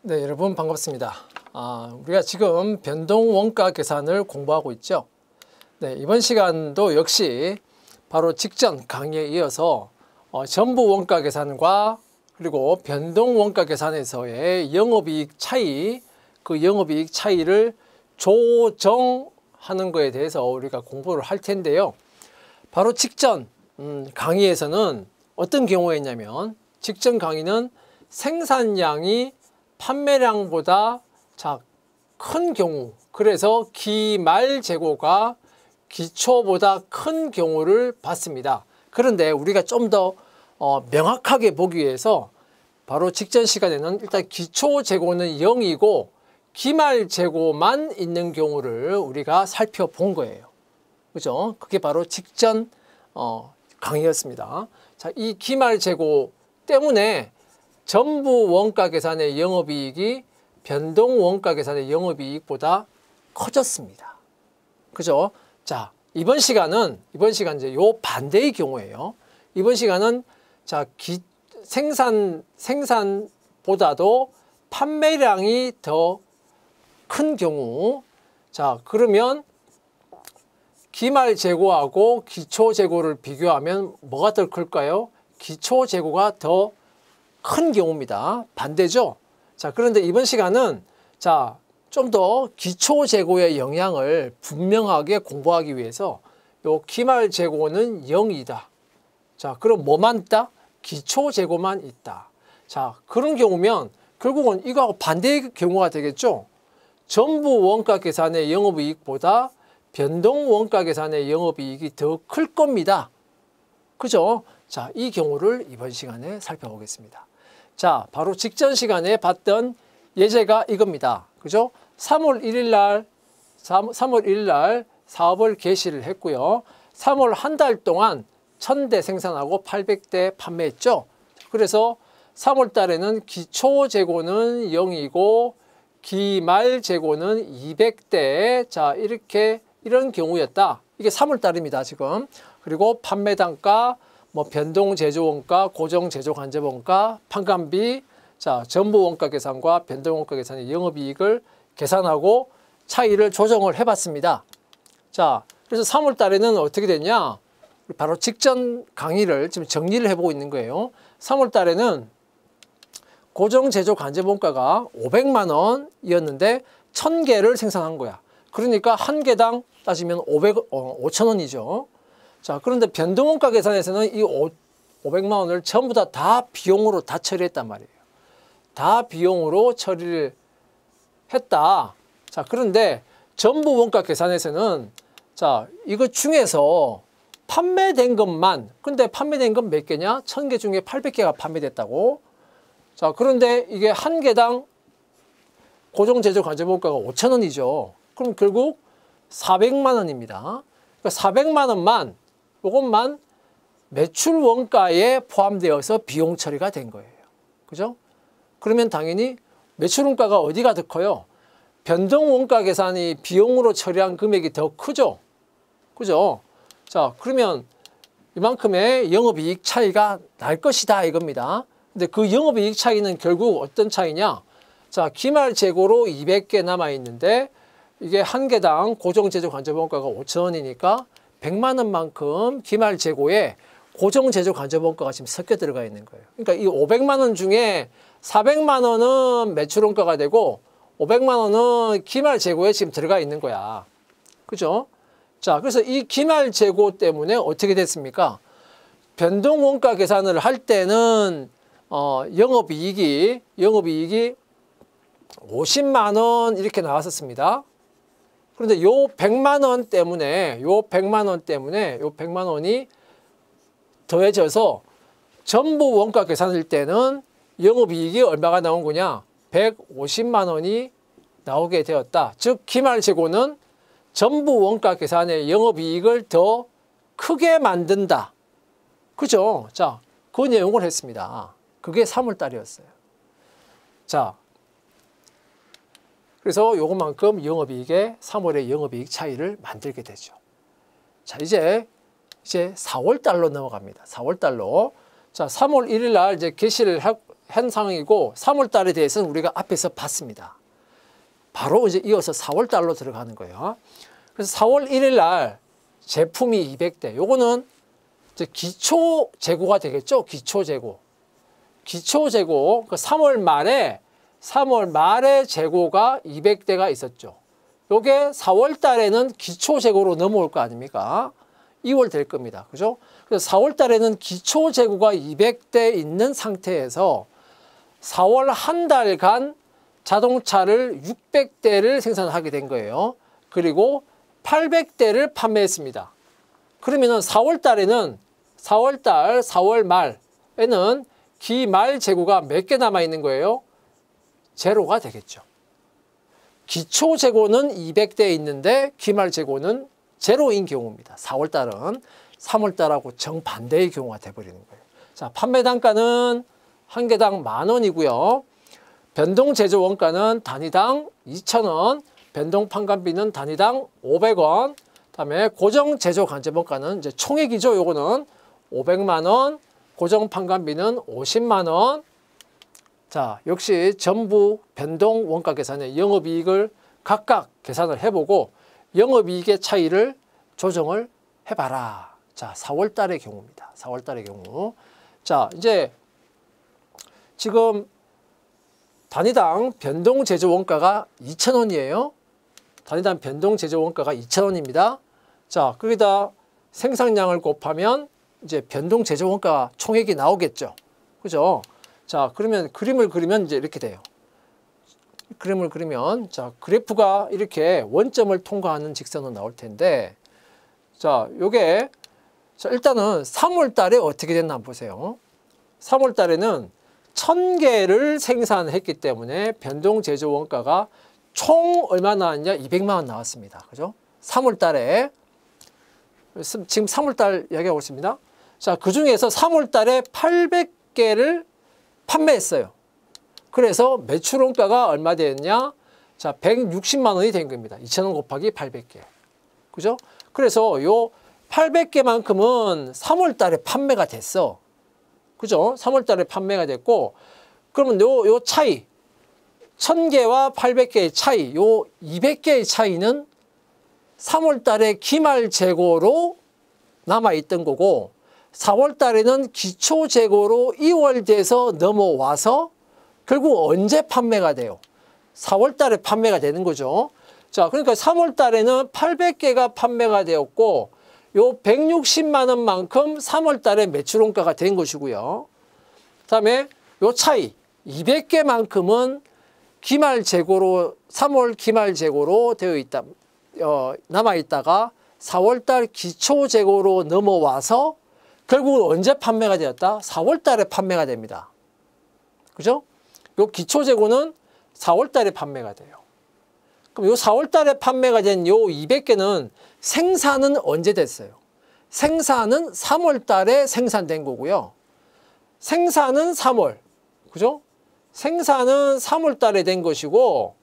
네, 여러분 반갑습니다. 우리가 지금 변동원가 계산을 공부하고 있죠. 네, 이번 시간도 역시 바로 직전 강의에 이어서 전부원가 계산과 그리고 변동원가 계산에서의 영업이익 차이, 그 영업이익 차이를 조정하는 것에 대해서 우리가 공부를 할 텐데요. 바로 직전 강의에서는 어떤 경우였냐면, 직전 강의는 생산량이 판매량보다 큰 경우, 그래서 기말 재고가 기초보다 큰 경우를 봤습니다. 그런데 우리가 좀 더 명확하게 보기 위해서 바로 직전 시간에는 일단 기초 재고는 0이고 기말 재고만 있는 경우를 우리가 살펴본 거예요. 그죠? 그게 바로 직전 강의였습니다. 자, 이 기말 재고 때문에 전부 원가 계산의 영업이익이 변동 원가 계산의 영업이익보다 커졌습니다. 그죠? 자, 이번 시간은 이제 요 반대의 경우예요. 이번 시간은 생산보다도 판매량이 더 큰 경우. 자, 그러면 기말 재고하고 기초 재고를 비교하면 뭐가 더 클까요? 기초 재고가 더 큰 경우입니다. 반대죠? 자, 그런데 이번 시간은 좀 더 기초 재고의 영향을 분명하게 공부하기 위해서 요 기말 재고는 0이다. 자, 그럼 뭐만 있다? 기초 재고만 있다. 자, 그런 경우면 결국은 이거하고 반대의 경우가 되겠죠? 전부 원가 계산의 영업이익보다 변동 원가 계산의 영업이익이 더 클 겁니다. 그죠? 자, 이 경우를 이번 시간에 살펴보겠습니다. 자, 바로 직전 시간에 봤던 예제가 이겁니다. 그죠? 3월 1일 날 사업을 개시를 했고요. 3월 한 달 동안 1000대 생산하고 800대 판매했죠. 그래서 3월 달에는 기초 재고는 0이고 기말 재고는 200대. 자, 이런 경우였다. 이게 3월 달입니다, 지금. 그리고 판매 단가, 변동 제조원가, 고정 제조 간접원가, 판관비, 자, 전부 원가 계산과 변동 원가 계산의 영업이익을 계산하고 차이를 조정을 해봤습니다. 자, 그래서 3월 달에는 어떻게 됐냐? 바로 직전 강의를 지금 정리를 해보고 있는 거예요. 3월 달에는 고정 제조 간접원가가 500만 원이었는데 1000개를 생산한 거야. 그러니까 한 개당 따지면 5,000원이죠. 자, 그런데 변동원가 계산에서는 이 500만 원을 전부 다 비용으로 다 처리했단 말이에요. 다 비용으로 처리를 했다. 자, 그런데 전부 원가 계산에서는 이거 중에서 판매된 것만, 근데 판매된 건 몇 개냐? 1000개 중에 800개가 판매됐다고. 자, 그런데 이게 한 개당 고정 제조 간접원가가 5,000원이죠. 그럼 결국 400만 원입니다. 그러니까 400만 원만, 이것만 매출 원가에 포함되어서 비용 처리가 된 거예요. 그죠? 그러면 당연히 매출 원가가 어디가 더 커요? 변동 원가 계산이 비용으로 처리한 금액이 더 크죠? 그죠? 자, 그러면 이만큼의 영업이익 차이가 날 것이다, 이겁니다. 근데 그 영업이익 차이는 결국 어떤 차이냐? 자, 기말 재고로 200개 남아있는데 이게 한 개당 고정 제조 간접원가가 5,000원이니까 100만 원만큼 기말 재고에 고정 제조 간접원가가 지금 섞여 들어가 있는 거예요. 그러니까 이 500만 원 중에 400만 원은 매출 원가가 되고 500만 원은 기말 재고에 지금 들어가 있는 거야. 그죠? 자, 그래서 이 기말 재고 때문에 어떻게 됐습니까? 변동 원가 계산을 할 때는 영업이익이 50만 원 이렇게 나왔었습니다. 그런데 요 100만 원 때문에 요 100만 원이 더해져서 전부 원가 계산일 때는 영업이익이 얼마가 나온 거냐? 150만 원이 나오게 되었다. 즉 기말 재고는 전부 원가 계산의 영업이익을 더 크게 만든다. 그죠? 자, 그 내용을 했습니다. 그게 3월 달이었어요. 자, 그래서 요것만큼 영업이익의 3월의 영업이익 차이를 만들게 되죠. 자, 이제 4월 달로 넘어갑니다. 4월 달로. 자, 3월 1일 날 이제 개시를 현상이고 3월 달에 대해서는 우리가 앞에서 봤습니다. 바로 이제 이어서 4월 달로 들어가는 거예요. 그래서 4월 1일 날 제품이 200대. 요거는 이제 기초 재고가 되겠죠. 기초 재고. 기초 재고. 그 3월 말에 재고가 200대가 있었죠. 요게 4월 달에는 기초 재고로 넘어올 거 아닙니까? 2월 될 겁니다. 그죠? 그래서 4월 달에는 기초 재고가 200대 있는 상태에서 4월 한 달간 자동차를 600대를 생산하게 된 거예요. 그리고 800대를 판매했습니다. 그러면은 4월 달에는 4월 말에는 기말 재고가 몇 개 남아 있는 거예요? 제로가 되겠죠. 기초 재고는 200대 있는데 기말 재고는 제로인 경우입니다. 4월 달은 3월 달하고 정반대의 경우가 돼버리는 거예요. 자, 판매 단가는 한 개당 10,000원이고요. 변동 제조 원가는 단위당 2,000원, 변동 판관비는 단위당 500원, 그다음에 고정 제조 간접 원가는 이제 총액이죠. 요거는 500만 원, 고정 판관비는 50만 원. 자, 역시 전부 변동 원가 계산에 영업이익을 각각 계산을 해보고 영업이익의 차이를 조정을 해봐라. 자, 4월 달의 경우입니다. 4월 달의 경우. 자, 이제 지금 단위당 변동 제조 원가가 2,000원이에요. 단위당 변동 제조 원가가 2,000원입니다. 자, 거기다 생산량을 곱하면 이제 변동 제조 원가 총액이 나오겠죠. 그죠? 자, 그러면 그림을 그리면 이제 이렇게 돼요. 그림을 그리면 자, 그래프가 이렇게 원점을 통과하는 직선으로 나올 텐데 자, 요게 자, 일단은 3월 달에 어떻게 됐나 한번 보세요. 3월 달에는 1,000개를 생산했기 때문에 변동 제조 원가가 총 얼마 나왔냐? 200만 원 나왔습니다. 그죠? 3월 달에 지금 3월 달 이야기하고 있습니다. 자, 그 중에서 3월 달에 800개를 판매했어요. 그래서 매출 원가가 얼마 되었냐? 자, 160만 원이 된 겁니다. 2,000원 곱하기 800개. 그죠? 그래서 요 800개만큼은 3월 달에 판매가 됐어. 그죠? 3월 달에 판매가 됐고, 그러면 요 차이, 1,000개와 800개의 차이, 요 200개의 차이는 3월 달에 기말 재고로 남아있던 거고, 4월 달에는 기초 재고로 2월 돼서 넘어와서 결국 언제 판매가 돼요? 4월 달에 판매가 되는 거죠. 자, 그러니까 3월 달에는 800개가 판매가 되었고, 요 160만 원만큼 3월 달에 매출 원가가 된 것이고요. 그다음에 요 차이 200개만큼은 기말 재고로 3월 기말 재고로 되어 있다. 남아 있다가 4월 달 기초 재고로 넘어와서 결국 언제 판매가 되었다? 4월 달에 판매가 됩니다. 그죠? 요 기초 재고는 4월 달에 판매가 돼요. 그럼 요 4월 달에 판매가 된 요 200개는 생산은 언제 됐어요? 생산은 3월 달에 생산된 거고요. 생산은 3월. 그죠? 생산은 3월 달에 된 것이고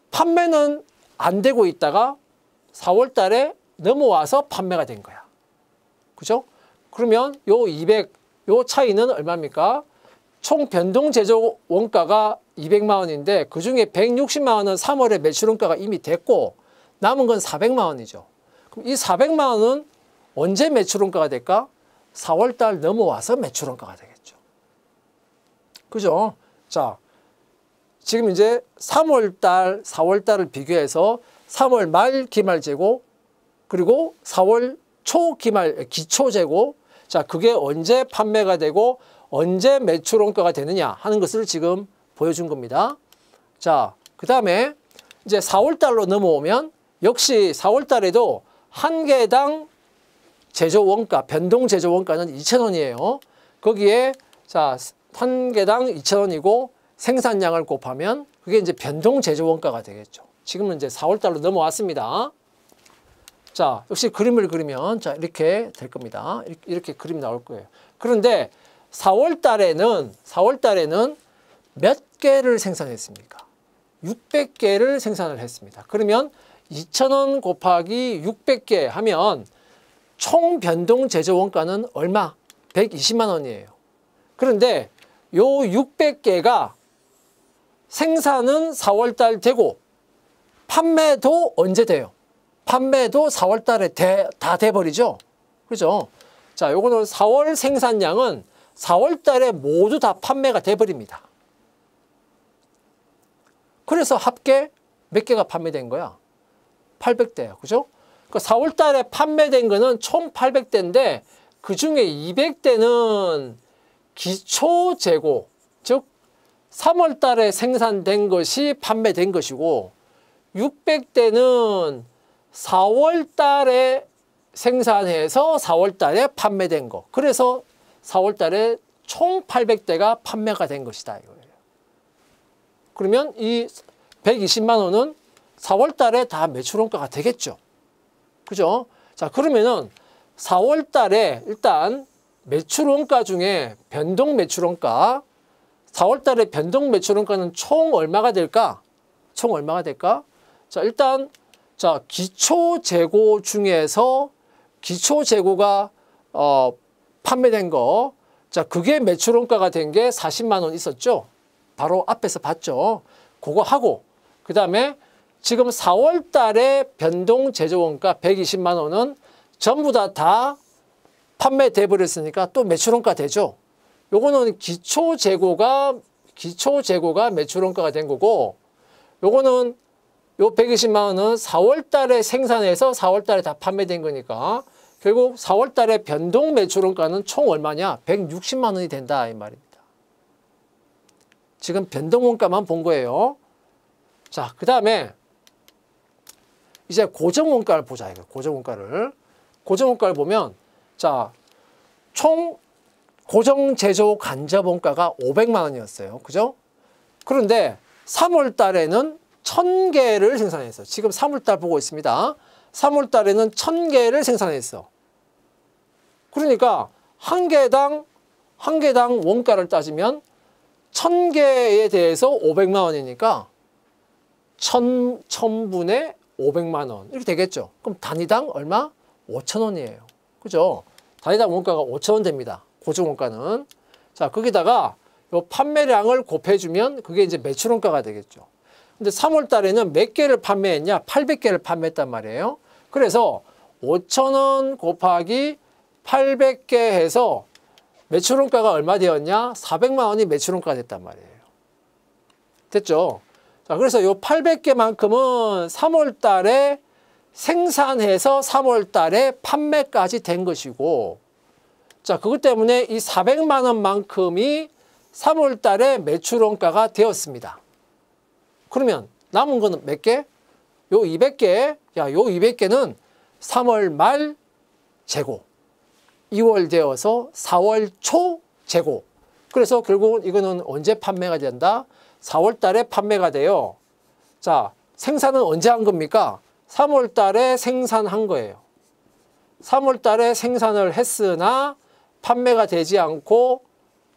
판매는 안 되고 있다가 4월 달에 넘어와서 판매가 된 거야. 그죠? 그러면 요 200, 요 차이는 얼마입니까? 총 변동 제조 원가가 200만 원인데 그중에 160만 원은 3월에 매출 원가가 이미 됐고 남은 건 400만 원이죠. 그럼 이 400만 원은 언제 매출 원가가 될까? 4월 달 넘어와서 매출 원가가 되겠죠. 그죠? 자, 지금 이제 3월 달, 4월 달을 비교해서 3월 말 기말 재고 그리고 4월 초 기말 기초 재고 자, 그게 언제 판매가 되고 언제 매출 원가가 되느냐 하는 것을 지금 보여준 겁니다. 자, 그 다음에 이제 4월 달로 넘어오면 역시 4월 달에도 한 개당 제조 원가, 변동 제조 원가는 2,000원이에요. 거기에 자, 한 개당 2,000원이고 생산량을 곱하면 그게 이제 변동 제조 원가가 되겠죠. 지금은 이제 4월 달로 넘어왔습니다. 자, 역시 그림을 그리면 자, 이렇게 될 겁니다. 이렇게 그림이 나올 거예요. 그런데 4월 달에는 몇 개를 생산했습니까? 600개를 생산을 했습니다. 그러면 2,000원 곱하기 600개 하면 총 변동 제조 원가는 얼마? 120만 원이에요. 그런데 요 600개가 생산은 4월달 되고 판매도 언제 돼요? 판매도 4월달에 다 돼버리죠. 그죠? 자, 요거는 4월 생산량은 4월달에 모두 다 판매가 돼버립니다. 그래서 합계 몇 개가 판매된 거야? 800대야. 그죠? 그러니까 4월달에 판매된 거는 총 800대인데 그 중에 200대는 기초 재고, 즉 3월달에 생산된 것이 판매된 것이고 600대는 4월달에 생산해서 4월달에 판매된 거. 그래서 4월달에 총 800대가 판매가 된 것이다 이거예요. 그러면 이 120만 원은 4월달에 다 매출원가가 되겠죠. 그죠? 자, 그러면은 4월달에 일단 매출원가 중에 변동 매출원가, 4월달에 변동 매출원가는 총 얼마가 될까? 총 얼마가 될까? 자, 일단 자, 기초 재고 중에서 기초 재고가 판매된 거, 자, 그게 매출원가가 된 게 40만 원 있었죠. 바로 앞에서 봤죠. 그거 하고 그 다음에 지금 4월달에 변동 제조원가 120만 원은 전부 다 판매돼 버렸으니까 또 매출원가 되죠. 요거는 기초 재고가 매출원가가 된 거고, 요거는 요 120만 원은 4월달에 생산해서 4월달에 다 판매된 거니까 결국 4월달에 변동 매출원가는 총 얼마냐? 160만 원이 된다 이 말입니다. 지금 변동원가만 본 거예요. 자, 그 다음에 이제 고정원가를 보자. 이거 고정원가를 보면, 자, 총 고정 제조 간접원가가 500만 원이었어요. 그죠? 그런데 3월 달에는 1000개를 생산했어. 지금 3월 달 보고 있습니다. 3월 달에는 1000개를 생산했어. 그러니까 한 개당 원가를 따지면 1000개에 대해서 500만 원이니까 1000분의 500만 원 이렇게 되겠죠. 그럼 단위당 얼마? 5,000원이에요. 그죠? 단위당 원가가 5,000원 됩니다. 고정원가는. 자, 거기다가 요 판매량을 곱해주면 그게 이제 매출원가가 되겠죠. 근데 3월 달에는 몇 개를 판매했냐? 800개를 판매했단 말이에요. 그래서 5,000원 곱하기 800개 해서 매출원가가 얼마 되었냐? 400만 원이 매출원가가 됐단 말이에요. 됐죠? 자, 그래서 요 800개만큼은 3월 달에 생산해서 3월 달에 판매까지 된 것이고, 자, 그것 때문에 이 400만 원만큼이 3월 달에 매출원가가 되었습니다. 그러면 남은 거는 몇 개? 요 200개. 야, 요 200개는 3월 말 재고. 2월 되어서 4월 초 재고. 그래서 결국은 이거는 언제 판매가 된다? 4월 달에 판매가 돼요. 자, 생산은 언제 한 겁니까? 3월 달에 생산한 거예요. 3월 달에 생산을 했으나 판매가 되지 않고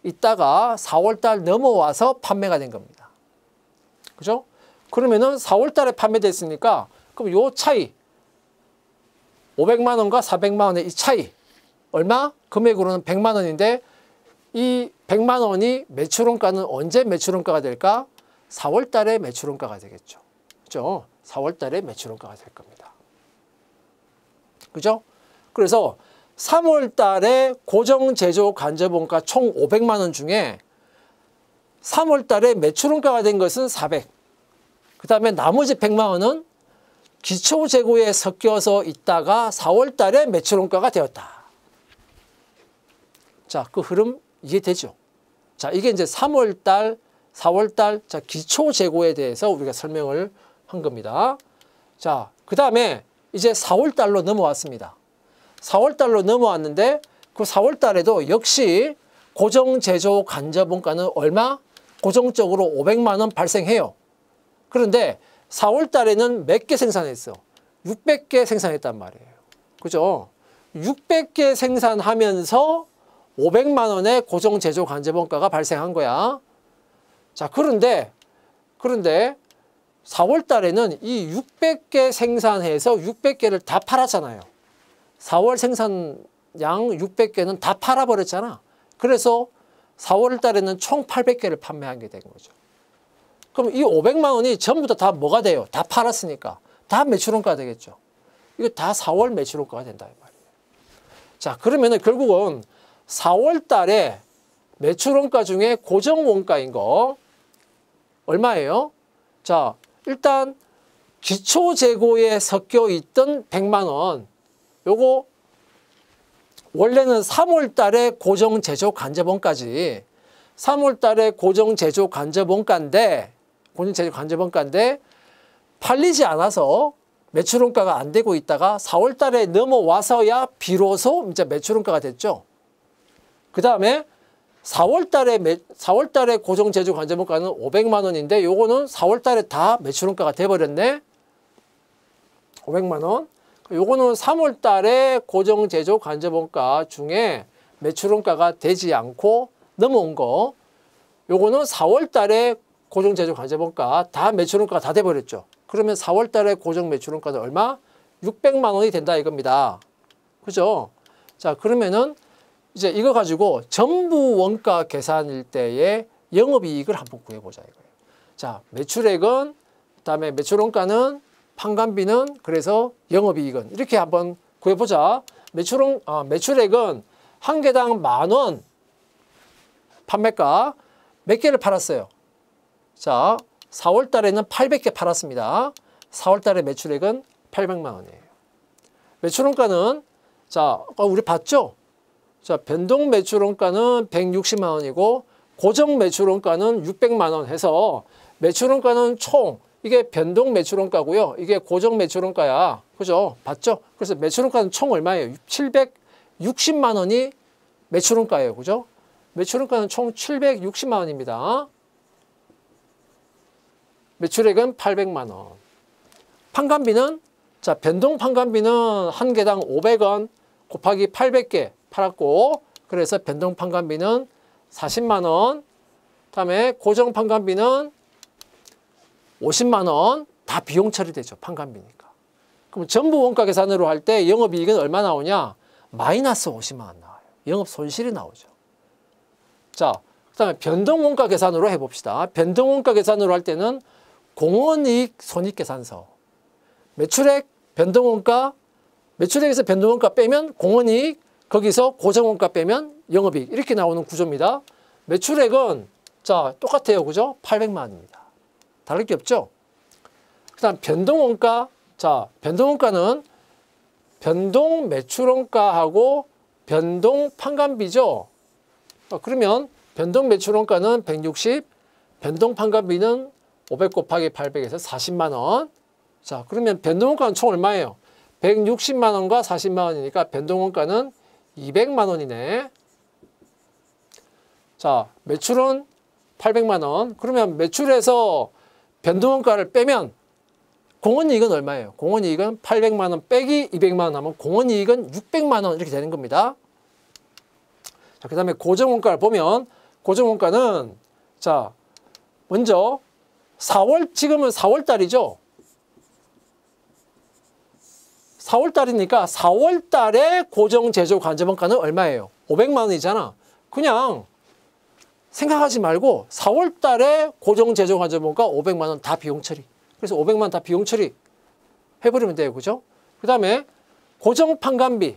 있다가 4월 달 넘어와서 판매가 된 겁니다. 그죠? 그러면은 4월 달에 판매됐으니까 그럼 요 차이 500만 원과 400만 원의 이 차이 얼마? 금액으로는 100만 원인데 이 100만 원이 매출원가는 언제 매출원가가 될까? 4월 달에 매출원가가 되겠죠. 그죠? 4월 달에 매출원가가 될 겁니다. 그죠? 그래서 3월 달에 고정 제조 간접원가 총 500만 원 중에 3월 달에 매출원가가 된 것은 400. 그 다음에 나머지 100만 원은 기초 재고에 섞여서 있다가 4월 달에 매출원가가 되었다. 자, 그 흐름 이해되죠? 자, 이게 이제 3월 달, 4월 달, 자, 기초 재고에 대해서 우리가 설명을 한 겁니다. 자, 그 다음에 이제 4월 달로 넘어왔습니다. 4월 달로 넘어왔는데 그 4월 달에도 역시 고정 제조 간접원가는 얼마? 고정적으로 500만 원 발생해요. 그런데 4월 달에는 몇 개 생산했어? 600개 생산했단 말이에요. 그죠? 600개 생산하면서 500만 원의 고정 제조 간접원가가 발생한 거야. 자, 그런데 4월 달에는 이 600개 생산해서 600개를 다 팔았잖아요. 4월 생산량 600개는 다 팔아버렸잖아. 그래서 4월 달에는 총 800개를 판매한 게 된 거죠. 그럼 이 500만 원이 전부 다 뭐가 돼요? 다 팔았으니까. 다 매출원가가 되겠죠. 이거 다 4월 매출원가가 된다 이 말이에요. 자, 그러면은 결국은 4월 달에 매출원가 중에 고정원가인 거 얼마예요? 자, 일단 기초재고에 섞여 있던 100만 원. 요거 원래는 3월 달에 고정제조 간접원가지. 3월 달에 고정제조 간접원가인데 팔리지 않아서 매출원가가 안 되고 있다가 4월 달에 넘어와서야 비로소 이제 매출원가가 됐죠. 그 다음에 4월 달에 고정제조 간접원가는 500만 원인데 요거는 4월 달에 다 매출원가가 돼버렸네. 500만 원. 요거는 3월 달에 고정제조 간접원가 중에 매출원가가 되지 않고 넘어온 거. 요거는 4월 달에 고정제조 간접원가 다 매출원가가 다 돼버렸죠. 그러면 4월 달에 고정 매출원가는 얼마? 600만 원이 된다 이겁니다. 그죠? 자, 그러면은 이제 이거 가지고 전부 원가 계산일 때의 영업이익을 한번 구해보자 이거예요. 자, 매출액은, 그다음에 매출원가는, 판관비는, 그래서 영업이익은 이렇게 한번 구해보자. 매출액은 한 개당 10,000원 판매가 몇 개를 팔았어요? 자, 4월 달에는 800개 팔았습니다. 4월 달에 매출액은 800만 원이에요. 매출원가는, 자, 우리 봤죠? 자, 변동 매출원가는 160만 원이고 고정 매출원가는 600만 원 해서 매출원가는 총, 이게 변동 매출원가고요. 이게 고정 매출원가야. 그죠? 봤죠? 그래서 매출원가는 총 얼마예요? 760만 원이 매출원가예요. 그죠? 매출원가는 총 760만 원입니다. 매출액은 800만 원. 판관비는, 자, 변동 판관비는 한 개당 500원 곱하기 800개 팔았고, 그래서 변동 판관비는 40만 원. 그다음에 고정 판관비는 50만 원. 다 비용 처리되죠. 판관비니까. 그럼 전부 원가 계산으로 할 때 영업이익은 얼마 나오냐? 마이너스 50만 원 나와요. 영업 손실이 나오죠. 자, 그다음에 변동 원가 계산으로 해봅시다. 변동 원가 계산으로 할 때는 공원이익 손익계산서. 매출액 변동원가, 매출액에서 변동원가 빼면 공원이익, 거기서 고정원가 빼면 영업이익, 이렇게 나오는 구조입니다. 매출액은, 자, 똑같아요. 그죠? 800만 원입니다. 다를 게 없죠? 그 다음 변동원가. 자, 변동원가는 변동 매출원가하고 변동 판관비죠. 그러면 변동 매출원가는 160, 변동 판관비는 500 곱하기 800에서 40만 원. 자, 그러면 변동원가는 총 얼마예요? 160만 원과 40만 원이니까 변동원가는 200만 원이네. 자, 매출은 800만 원. 그러면 매출에서 변동원가를 빼면 공원이익은 얼마예요? 공원이익은 800만 원 빼기 200만 원 하면 공원이익은 600만 원 이렇게 되는 겁니다. 자, 그 다음에 고정원가를 보면 고정원가는, 자, 먼저 지금은 4월 달이죠. 4월 달이니까 4월 달에 고정 제조 간접원가는 얼마예요? 500만 원이잖아. 그냥 생각하지 말고 4월 달에 고정 제조 간접원가 500만 원 다 비용 처리. 그래서 500만 원 다 비용 처리 해버리면 돼요. 그죠? 그 다음에 고정 판관비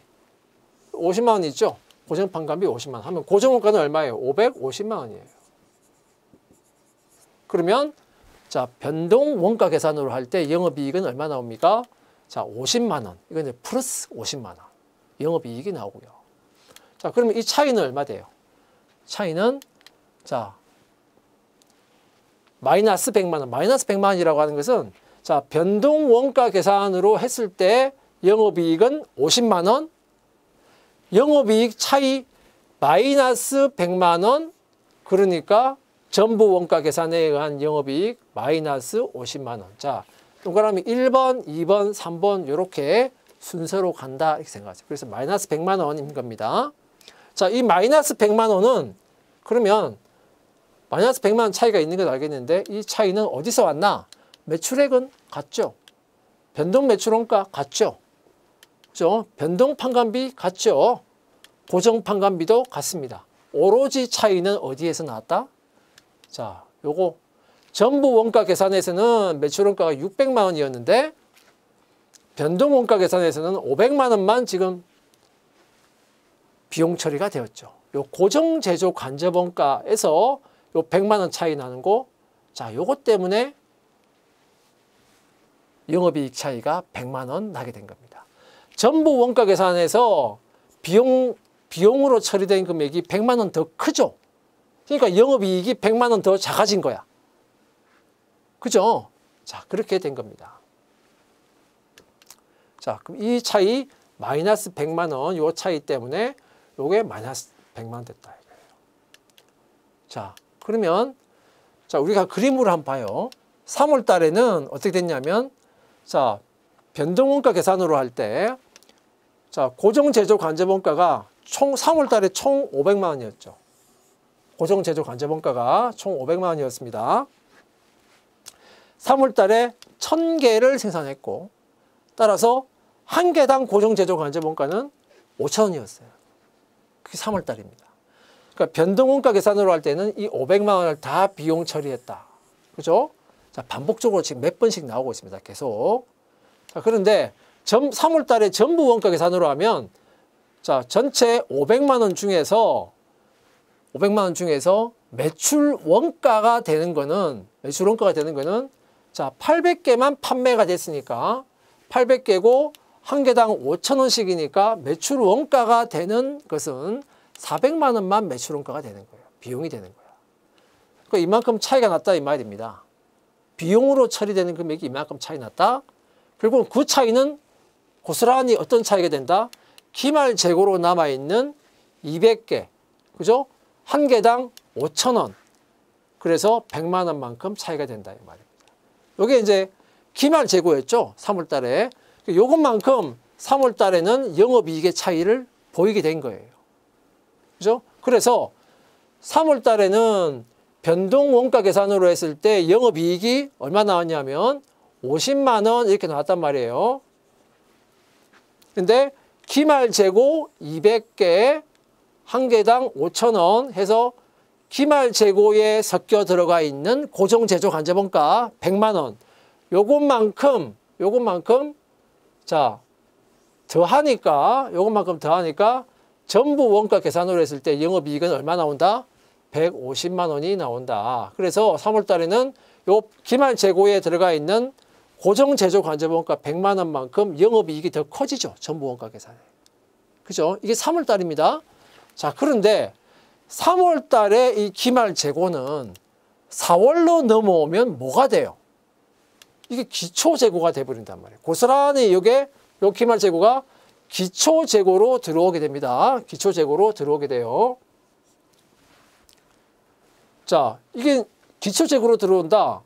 50만 원 있죠? 고정 판관비 50만 원 하면 고정 원가는 얼마예요? 550만 원이에요. 그러면, 자, 변동 원가 계산으로 할 때 영업이익은 얼마 나옵니까? 자, 50만 원. 이건 이제 플러스 50만 원. 영업이익이 나오고요. 자, 그러면 이 차이는 얼마 돼요? 차이는, 자, 마이너스 100만 원. 마이너스 100만 원이라고 하는 것은, 자, 변동 원가 계산으로 했을 때 영업이익은 50만 원. 영업이익 차이 마이너스 100만 원. 그러니까 전부 원가 계산에 의한 영업이익 마이너스 50만 원. 자, 동그라미 1번, 2번, 3번 이렇게 순서로 간다 이렇게 생각하세요. 그래서 마이너스 100만 원인 겁니다. 자, 이 마이너스 100만 원은 그러면 마이너스 100만 원 차이가 있는 걸 알겠는데 이 차이는 어디서 왔나? 매출액은 같죠. 변동 매출원가 같죠. 그죠? 변동 판관비 같죠. 고정 판관비도 같습니다. 오로지 차이는 어디에서 나왔다? 자, 요거 전부 원가 계산에서는 매출 원가가 600만 원이었는데 변동 원가 계산에서는 500만 원만 지금 비용 처리가 되었죠. 요 고정 제조 간접 원가에서 요 100만 원 차이 나는 거, 자, 요것 때문에 영업이익 차이가 100만 원 나게 된 겁니다. 전부 원가 계산에서 비용으로 처리된 금액이 100만 원 더 크죠. 그러니까 영업이익이 100만 원 더 작아진 거야. 그죠? 자, 그렇게 된 겁니다. 자, 그럼 이 차이 마이너스 100만 원, 요 차이 때문에 요게 마이너스 100만 원 됐다 이거예요. 자, 그러면 자, 우리가 그림으로 한번 봐요. 3월 달에는 어떻게 됐냐면, 자, 변동원가 계산으로 할 때, 자, 고정제조 간접원가가 총 3월 달에 총 500만 원이었죠. 고정제조 간접원가가 총 500만 원이었습니다. 3월 달에 1000개를 생산했고, 따라서 한 개당 고정제조 간접원가는 5,000원이었어요. 그게 3월 달입니다. 그러니까 변동원가 계산으로 할 때는 이 500만 원을 다 비용 처리했다. 그죠? 자, 반복적으로 지금 몇 번씩 나오고 있습니다. 계속. 자, 그런데 3월 달에 전부 원가 계산으로 하면, 자, 전체 500만 원 중에서 매출 원가가 되는 거는 자, 800개만 판매가 됐으니까 800개고 한 개당 5,000원씩이니까 매출 원가가 되는 것은 400만 원만 매출 원가가 되는 거예요. 비용이 되는 거야. 그러니까 이만큼 차이가 났다 이 말입니다. 비용으로 처리되는 금액이 이만큼 차이 났다. 결국은 그 차이는 고스란히 어떤 차이가 된다? 기말 재고로 남아있는 200개. 그죠? 한 개당 5,000원. 그래서 100만 원만큼 차이가 된다 이 말입니다. 이게 이제 기말 재고였죠. 3월 달에. 요것만큼 3월 달에는 영업이익의 차이를 보이게 된 거예요. 그죠? 그래서 3월 달에는 변동 원가 계산으로 했을 때 영업이익이 얼마 나왔냐면 50만 원 이렇게 나왔단 말이에요. 근데 기말 재고 200개 한 개당 5,000원 해서 기말 재고에 섞여 들어가 있는 고정 제조 간접 원가 100만 원. 요것만큼 자, 더하니까 전부 원가 계산으로 했을 때 영업이익은 얼마 나온다? 150만 원이 나온다. 그래서 3월 달에는 요 기말 재고에 들어가 있는 고정 제조 간접 원가 100만 원만큼 영업이익이 더 커지죠. 전부 원가 계산에. 그죠? 이게 3월 달입니다. 자, 그런데 3월 달에 이 기말 재고는 4월로 넘어오면 뭐가 돼요? 이게 기초 재고가 돼버린단 말이에요. 고스란히 요 기말 재고가 기초 재고로 들어오게 됩니다. 기초 재고로 들어오게 돼요. 자, 이게 기초 재고로 들어온다.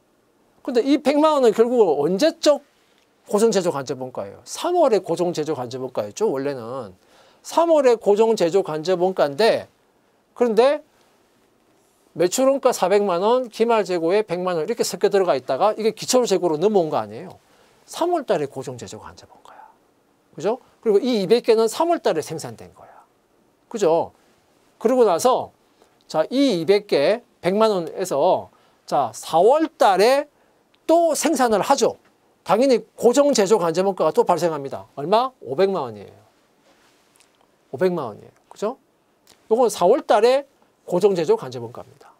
근데 이 100만 원은 결국 언제적 고정제조 간접원가예요? 3월에 고정제조 간접원가였죠. 원래는 3월에 고정제조 간접원가인데, 그런데 매출원가 400만 원, 기말 재고에 100만 원 이렇게 섞여 들어가 있다가 이게 기초 재고로 넘어온 거 아니에요. 3월 달에 고정제조 간접원가야. 그죠? 그리고 이 200개는 3월 달에 생산된 거야. 그죠? 그러고 나서 자, 이 200개 100만 원에서 자, 4월 달에 또 생산을 하죠. 당연히 고정 제조 간접원가가 또 발생합니다. 얼마? 500만 원이에요. 500만 원이에요. 그죠? 요건 4월 달에 고정 제조 간접원가입니다.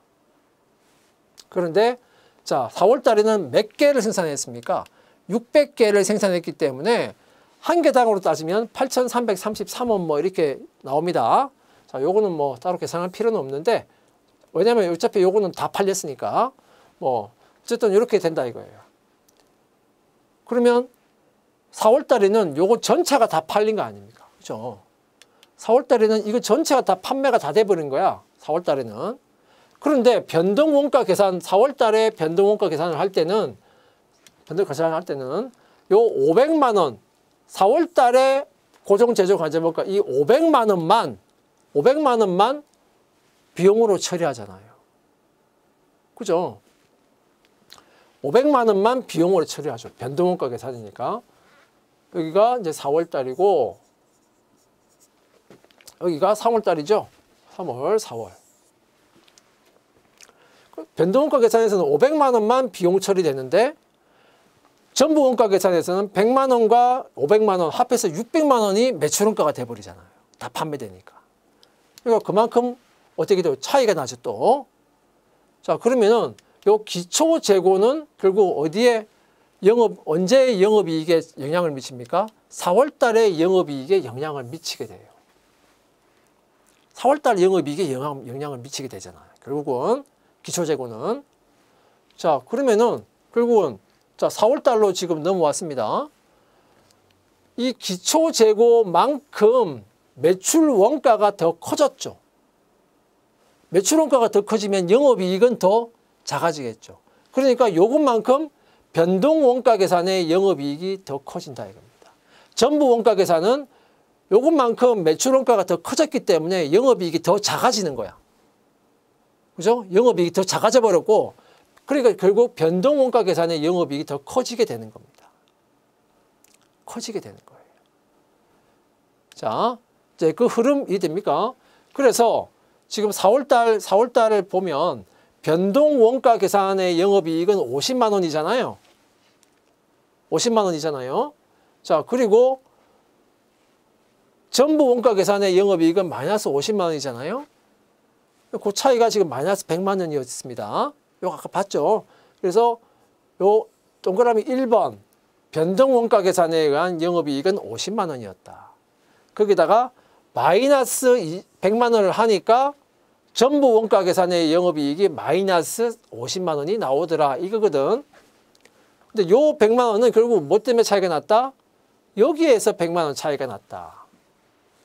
그런데 자, 4월 달에는 몇 개를 생산했습니까? 600개를 생산했기 때문에 한 개당으로 따지면 8,333원 뭐 이렇게 나옵니다. 자, 요거는 뭐 따로 계산할 필요는 없는데, 왜냐면 어차피 요거는 다 팔렸으니까 뭐 어쨌든 이렇게 된다 이거예요. 그러면 4월 달에는 요거 전체가 다 팔린 거 아닙니까? 그죠? 4월 달에는 이거 전체가 다 판매가 다 돼버린 거야. 4월 달에는. 그런데 변동원가 계산, 4월 달에 변동원가 계산을 할 때는 요 500만 원, 4월 달에 고정 제조 간접원가 이 500만 원만 비용으로 처리하잖아요. 그죠? 500만 원만 비용으로 처리하죠. 변동원가 계산이니까. 여기가 이제 4월 달이고, 여기가 3월 달이죠. 4월. 변동원가 계산에서는 500만 원만 비용 처리되는데 전부 원가 계산에서는 100만 원과 500만 원 합해서 600만 원이 매출원가가 돼버리잖아요. 다 판매되니까. 그러니까 그만큼 어떻게 돼요? 차이가 나죠 또. 자, 그러면은 요 기초 재고는 결국 어디에 언제 영업이익에 영향을 미칩니까? 4월 달에 영업이익에 영향을 미치게 돼요. 4월 달 영업이익에 영향을 미치게 되잖아요. 결국은 기초 재고는. 자, 그러면은 결국은 자, 4월 달로 지금 넘어왔습니다. 이 기초 재고만큼 매출 원가가 더 커졌죠. 매출 원가가 더 커지면 영업이익은 더 작아지겠죠. 그러니까 요것만큼 변동 원가 계산의 영업이익이 더 커진다 이겁니다. 전부 원가 계산은 요것만큼 매출 원가가 더 커졌기 때문에 영업이익이 더 작아지는 거야. 그죠? 영업이익이 더 작아져 버렸고, 그러니까 결국 변동 원가 계산의 영업이익이 더 커지게 되는 겁니다. 커지게 되는 거예요. 자, 이제 그 흐름 이해됩니까? 그래서 지금 4월 달을 보면 변동 원가 계산의 영업이익은 50만 원이잖아요. 50만 원이잖아요. 자, 그리고 전부 원가 계산의 영업이익은 마이너스 50만 원이잖아요. 그 차이가 지금 마이너스 100만 원이었습니다. 요 아까 봤죠? 그래서 요 동그라미 1번 변동 원가 계산에 의한 영업이익은 50만 원이었다. 거기다가 마이너스 100만 원을 하니까 전부 원가 계산의 영업이익이 마이너스 50만 원이 나오더라 이거거든. 근데 요 100만 원은 결국 뭐 때문에 차이가 났다? 여기에서 100만 원 차이가 났다.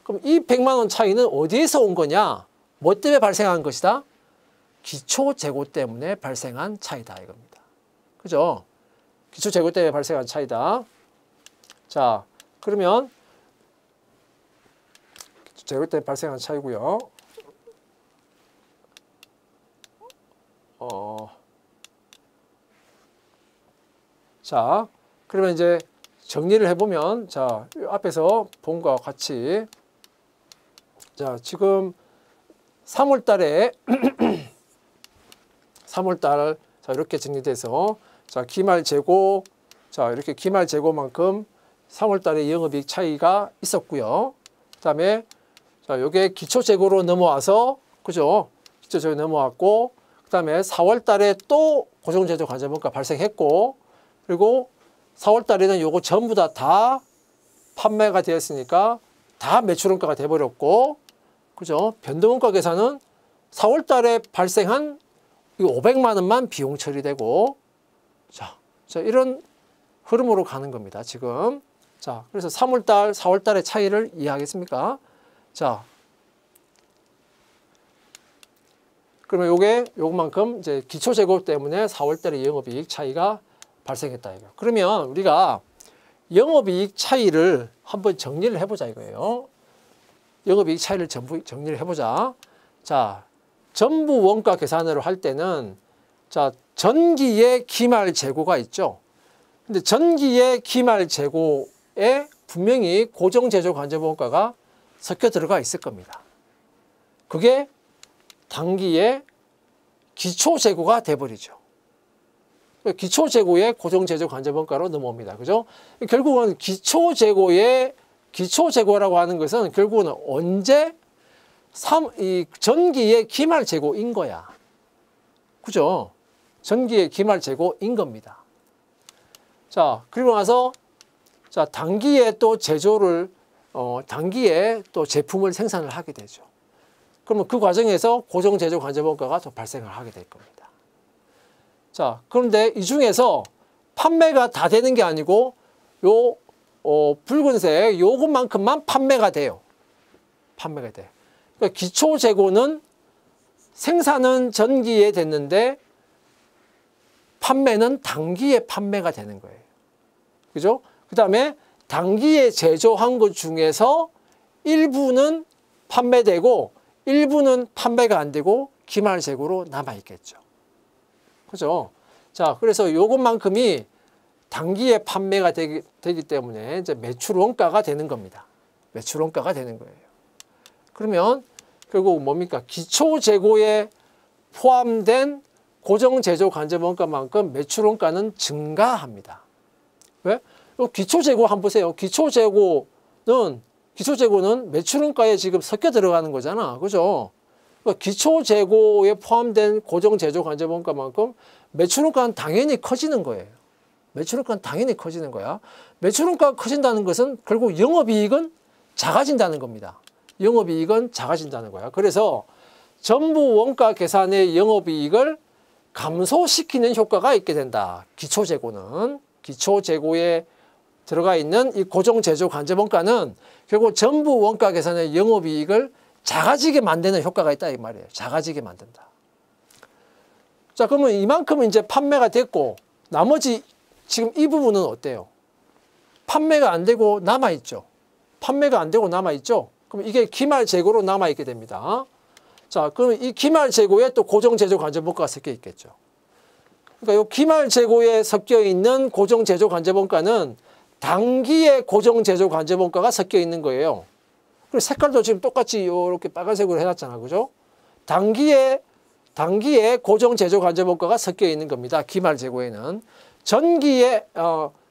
그럼 이 100만 원 차이는 어디에서 온 거냐? 뭐 때문에 발생한 것이다? 기초 재고 때문에 발생한 차이다 이겁니다. 그죠? 기초 재고 때문에 발생한 차이다. 자, 그러면 기초 재고 때문에 발생한 차이고요. 자, 그러면 이제 정리를 해보면, 자, 앞에서 본 것과 같이, 자, 지금 3월 달에, 3월 달, 자, 이렇게 정리돼서, 자, 기말 재고, 자, 이렇게 기말 재고만큼 3월 달에 영업이익 차이가 있었고요. 그 다음에, 자, 요게 기초 재고로 넘어와서, 그죠? 기초 재고 넘어왔고, 그 다음에 4월 달에 또 고정제조 관세원가 발생했고, 그리고 4월 달에는 요거 전부 다 판매가 되었으니까 다 매출원가가 돼버렸고, 그죠? 변동원가 계산은 4월 달에 발생한 이 500만 원만 비용 처리되고, 자, 이런 흐름으로 가는 겁니다, 지금. 자, 그래서 3월 달, 4월 달의 차이를 이해하겠습니까? 자, 그러면 요것만큼 이제 기초 재고 때문에 4월 달에 영업이익 차이가 발생했다 이거. 그러면 우리가 영업이익 차이를 한번 정리를 해보자 이거예요. 영업이익 차이를 전부 정리를 해보자. 자, 전부 원가 계산으로 할 때는 자, 전기의 기말 재고가 있죠. 근데 전기의 기말 재고에 분명히 고정 제조 관세원가가 섞여 들어가 있을 겁니다. 그게 단기의 기초 재고가 돼버리죠. 기초 재고의 고정 제조 관세원가로 넘어옵니다. 그죠? 결국은 기초 재고라고 하는 것은 결국은 언제 이 전기의 기말 재고인 거야. 그죠? 전기의 기말 재고인 겁니다. 자, 그리고 나서 자, 단기에 또 제조를 단기에 또 제품을 생산을 하게 되죠. 그러면 그 과정에서 고정 제조 관세원가가 또 발생을 하게 될 겁니다. 자, 그런데 이 중에서 판매가 다 되는 게 아니고 요 붉은색 요것만큼만 판매가 돼요. 판매가 돼. 그러니까 기초 재고는 생산은 전기에 됐는데 판매는 단기에 판매가 되는 거예요. 그죠? 그 다음에 단기에 제조한 것 중에서 일부는 판매되고 일부는 판매가 안 되고 기말 재고로 남아있겠죠. 그죠? 자, 그래서 요것만큼이 단기에 판매가 되기 때문에 이제 매출 원가가 되는 겁니다. 매출 원가가 되는 거예요. 그러면 결국 뭡니까? 기초 재고에 포함된 고정 제조 관세 원가만큼 매출 원가는 증가합니다. 왜? 기초 재고 한번 보세요. 기초 재고는 매출 원가에 지금 섞여 들어가는 거잖아. 그죠? 기초 재고에 포함된 고정 제조 관세 원가만큼 매출 원가는 당연히 커지는 거예요. 매출 원가는 당연히 커지는 거야. 매출 원가가 커진다는 것은 결국 영업이익은 작아진다는 겁니다. 영업이익은 작아진다는 거야. 그래서 전부 원가 계산의 영업이익을 감소시키는 효과가 있게 된다. 기초재고는. 기초재고에 들어가 있는 이 고정제조 관세원가는 결국 전부 원가 계산의 영업이익을 작아지게 만드는 효과가 있다 이 말이에요. 작아지게 만든다. 자, 그러면 이만큼은 이제 판매가 됐고 나머지 지금 이 부분은 어때요? 판매가 안 되고 남아있죠. 판매가 안 되고 남아있죠. 그럼 이게 기말 재고로 남아있게 됩니다. 자, 그럼 이 기말 재고에 또 고정 제조 관세원가가 섞여 있겠죠. 그러니까 이 기말 재고에 섞여 있는 고정 제조 관세원가는 단기의 고정 제조 관세원가가 섞여 있는 거예요. 그리고 색깔도 지금 똑같이 이렇게 빨간색으로 해놨잖아, 그죠? 단기에 고정 제조 관세원가가 섞여 있는 겁니다. 기말 재고에는 전기에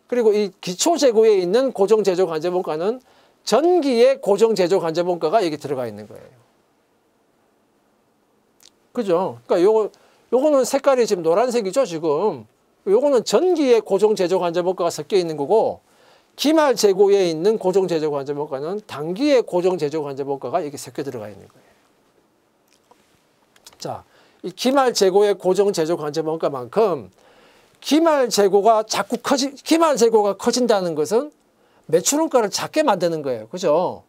그리고 이 기초 재고에 있는 고정 제조 관세원가는 전기의 고정 제조 관세원가가 여기 들어가 있는 거예요. 그죠? 그러니까 요거는 색깔이 지금 노란색이죠, 지금. 요거는 전기의 고정 제조 관세원가가 섞여 있는 거고, 기말 재고에 있는 고정 제조 관세원가는 단기의 고정 제조 관세원가가 여기 섞여 들어가 있는 거예요. 자, 이 기말 재고의 고정 제조 관세원가만큼 기말 재고가 커진다는 것은 매출 원가를 작게 만드는 거예요. 그죠?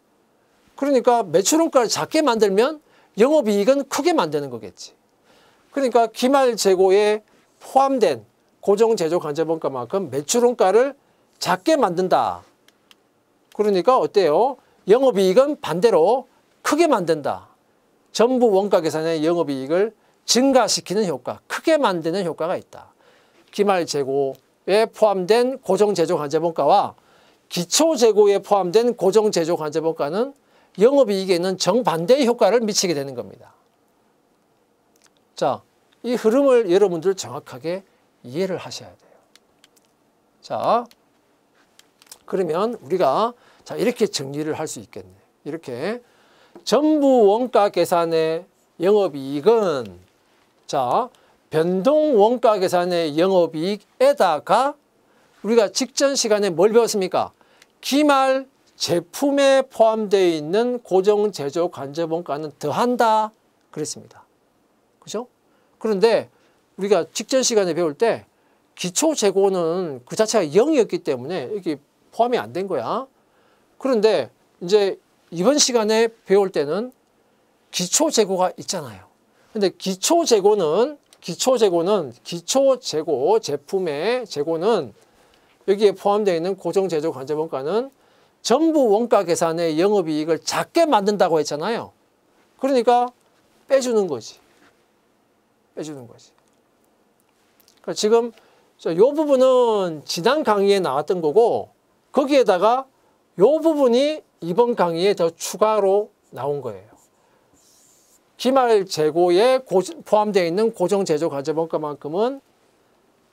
그러니까 매출 원가를 작게 만들면 영업이익은 크게 만드는 거겠지. 그러니까 기말 재고에 포함된 고정 제조 관세원가만큼 매출 원가를 작게 만든다. 그러니까 어때요? 영업이익은 반대로 크게 만든다. 전부 원가 계산의 영업이익을 증가시키는 효과, 크게 만드는 효과가 있다. 기말 재고에 포함된 고정 제조 관세원가와 기초 재고에 포함된 고정 제조 관세원가는 영업이익에는 정반대의 효과를 미치게 되는 겁니다. 자, 이 흐름을 여러분들 정확하게 이해를 하셔야 돼요. 자, 그러면 우리가 자 이렇게 정리를 할 수 있겠네. 이렇게 전부 원가 계산의 영업이익은 자 변동 원가 계산의 영업이익에다가 우리가 직전 시간에 뭘 배웠습니까? 기말 제품에 포함되어 있는 고정 제조 관세원가는 더한다 그랬습니다. 그죠? 그런데 우리가 직전 시간에 배울 때 기초 재고는 그 자체가 0이었기 때문에 이게 포함이 안 된 거야. 그런데 이제 이번 시간에 배울 때는 기초 재고가 있잖아요. 근데 기초 재고 제품의 재고는 여기에 포함되어 있는 고정 제조 관세원가는 전부 원가 계산의 영업이익을 작게 만든다고 했잖아요. 그러니까 빼주는 거지. 빼주는 거지. 그러니까 지금 이 부분은 지난 강의에 나왔던 거고 거기에다가 이 부분이 이번 강의에 더 추가로 나온 거예요. 기말 재고에 포함되어 있는 고정 제조 관세원가만큼은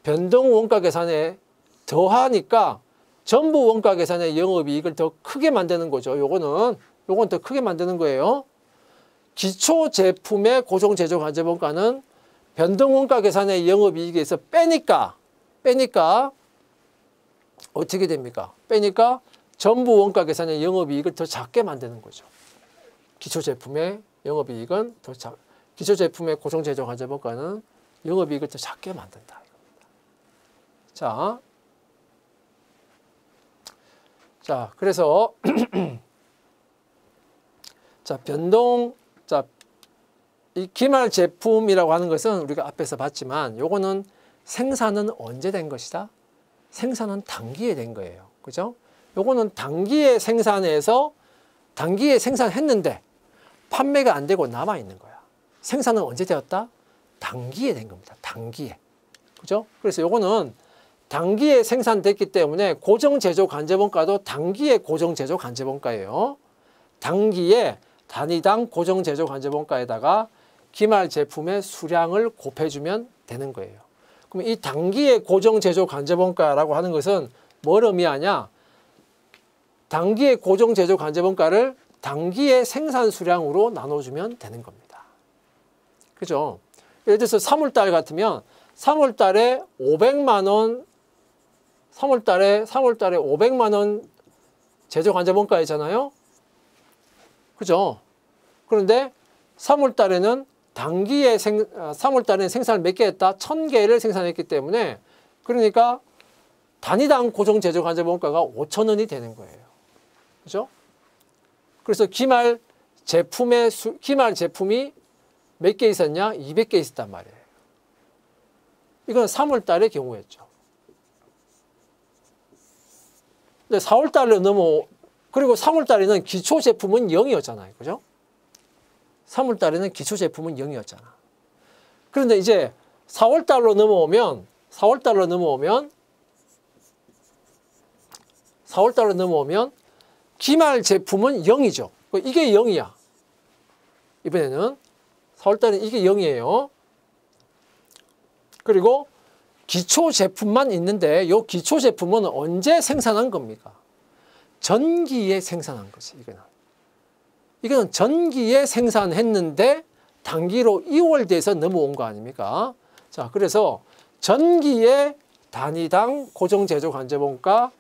변동 원가 계산에 더하니까 전부 원가 계산의 영업이익을 더 크게 만드는 거죠. 요건 더 크게 만드는 거예요. 기초 제품의 고정 제조 관세원가는 변동 원가 계산의 영업이익에서 빼니까 어떻게 됩니까? 빼니까 전부 원가 계산의 영업이익을 더 작게 만드는 거죠. 기초 제품의 영업이익은 기초 제품의 고정 제조 관세원가는 영업이익을 더 작게 만든다. 자, 그래서 이 기말 제품이라고 하는 것은 우리가 앞에서 봤지만 요거는 생산은 언제 된 것이다? 생산은 단기에 된 거예요. 그죠? 요거는 단기에 생산했는데 판매가 안 되고 남아 있는 거야. 생산은 언제 되었다? 단기에 된 겁니다. 단기에. 그죠? 그래서 요거는 단기에 생산됐기 때문에 고정 제조 관세원가도 단기의 고정 제조 관세원가예요. 단기에 단위당 고정 제조 관세원가에다가 기말 제품의 수량을 곱해주면 되는 거예요. 그럼 이 단기의 고정제조간접원가라고 하는 것은 뭘 의미하냐? 단기의 고정제조간접원가를 단기의 생산 수량으로 나눠주면 되는 겁니다. 그죠? 예를 들어서 3월달 같으면 3월달에 500만 원, 3월달에 500만 원 제조간접원가이잖아요. 그죠? 그런데 3월달에는 3월달에는 생산을 몇 개 했다? 1000개를 생산했기 때문에 그러니까 단위당 고정제조간접원가가 5,000원이 되는 거예요. 그죠? 그래서 기말 제품이 몇 개 있었냐? 200개 있었단 말이에요. 이건 3월달의 경우였죠. 근데 4월달로 그리고 3월달에는 기초제품은 0이었잖아요. 그죠? 3월달에는 기초제품은 0이었잖아. 그런데 이제 4월달로 넘어오면 기말 제품은 0이죠. 이게 0이야. 이번에는 4월달에 이게 0이에요. 그리고 기초 제품만 있는데 이 기초 제품은 언제 생산한 겁니까? 전기에 생산한 거지. 이거는 전기에 생산했는데 단기로 이월돼서 넘어온 거 아닙니까? 자, 그래서 전기의 단위당 고정제조간접원가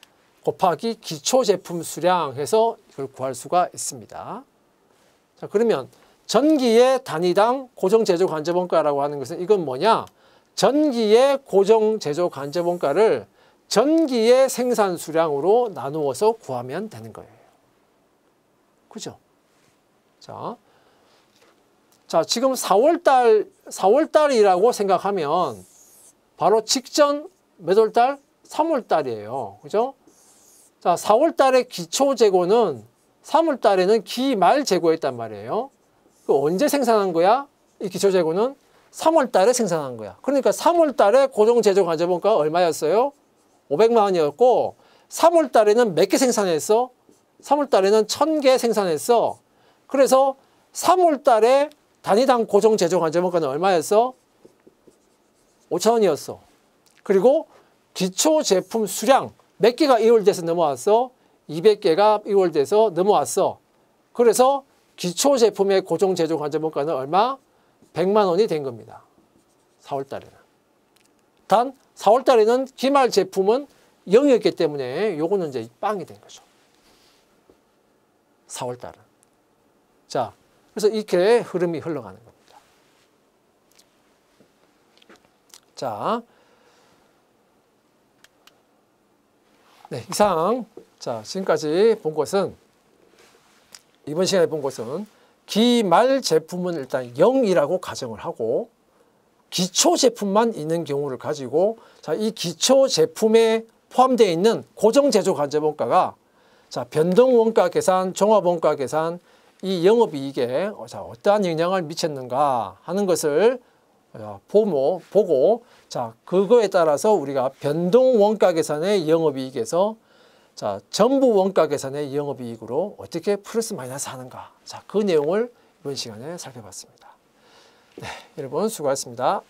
곱하기 기초제품 수량 해서 이걸 구할 수가 있습니다. 자, 그러면 전기의 단위당 고정제조간접원가라고 하는 것은 이건 뭐냐? 전기의 고정제조간접원가를 전기의 생산 수량으로 나누어서 구하면 되는 거예요. 그죠? 자, 지금 4월달이라고 생각하면 바로 직전 몇 월달? 3월달이에요. 그죠? 자, 4월달의 기초재고는 3월달에는 기말 재고였단 말이에요. 언제 생산한 거야? 이 기초재고는 3월달에 생산한 거야. 그러니까 3월달에 고정제조간접원가가 얼마였어요? 500만 원이었고 3월달에는 몇 개 생산했어? 3월달에는 1000개 생산했어. 그래서 3월달에 단위당 고정제조간접원가는 얼마였어? 5,000원이었어. 그리고 기초제품 수량 몇 개가 이월돼서 넘어왔어? 200개가 이월돼서 넘어왔어. 그래서 기초제품의 고정제조간접원가는 얼마? 100만 원이 된 겁니다. 4월달에는. 단 4월달에는 기말 제품은 0이었기 때문에 요거는 이제 빵이 된 거죠. 4월달은. 자, 그래서 이렇게 흐름이 흘러가는 겁니다. 자, 네, 이상 자 지금까지 본 것은 이번 시간에 본 것은 기말 제품은 일단 0이라고 가정을 하고 기초 제품만 있는 경우를 가지고 자, 이 기초 제품에 포함되어 있는 고정 제조 간접원가가 자, 변동 원가 계산, 종합 원가 계산 이 영업이익에 자, 어떠한 영향을 미쳤는가 하는 것을 보고 자, 그거에 따라서 우리가 변동 원가 계산의 영업이익에서 자, 전부 원가 계산의 영업이익으로 어떻게 플러스 마이너스 하는가. 자, 그 내용을 이번 시간에 살펴봤습니다. 네, 여러분 수고하셨습니다.